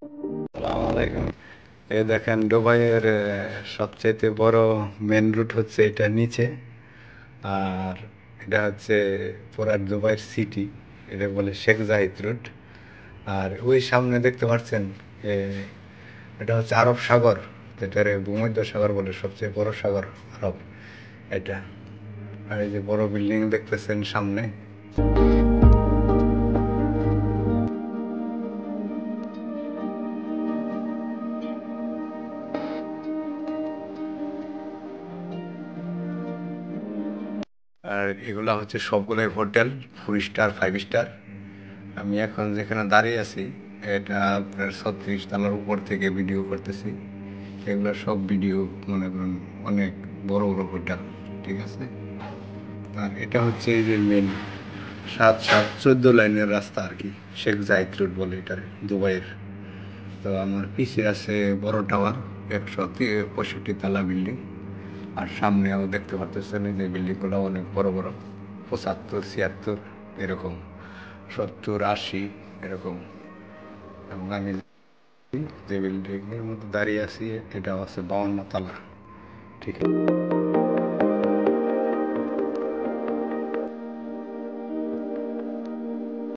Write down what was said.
আসসালামু আলাইকুম। এই দেখেন দুবাইয়ের সবচাইতে বড় মেন রুট হচ্ছে এটা নিচে। আর এটা হচ্ছে পুরা দুবাইয়ের সিটি। এটা বলে শেখ জাহিদ রুট। আর ওই সামনে দেখতে পাচ্ছেন এ, এটা হচ্ছে আরব সাগর, যেটারে ভূমধ্য সাগর বলে, সবচেয়ে বড় সাগর আরব এটা। আর এই যে বড় বিল্ডিং দেখতেছেন সামনে। আর এগুলা হচ্ছে সবগুলোই হোটেল, 4 স্টার 5 স্টার। আমি এখন যেখানে দাঁড়িয়ে আছি এটা আপনার 36 তলার উপর থেকে ভিডিও করতেছি। এগুলো সব ভিডিও, মনে করেন অনেক বড় বড় হোটেল, ঠিক আছে। আর এটা হচ্ছে এই যে মেন 7-7-14 লাইনের রাস্তা আর কি, শেখ জাহিদ রোড বলে এটা দুবাইয়ের। তো আমার পিছে আছে বড় টাওয়ার, 165 তলা বিল্ডিং। আর সামনে আমি দেখতে পাচ্ছেন এই যে বিল্ডিংগুলো অনেক বড় বড়, 75-76 এরকম, 70-80 এরকম। এবং আমি যে বিল্ডিংয়ের মধ্যে দাঁড়িয়ে আছি এটা আছে 52 তলা, ঠিক আছে।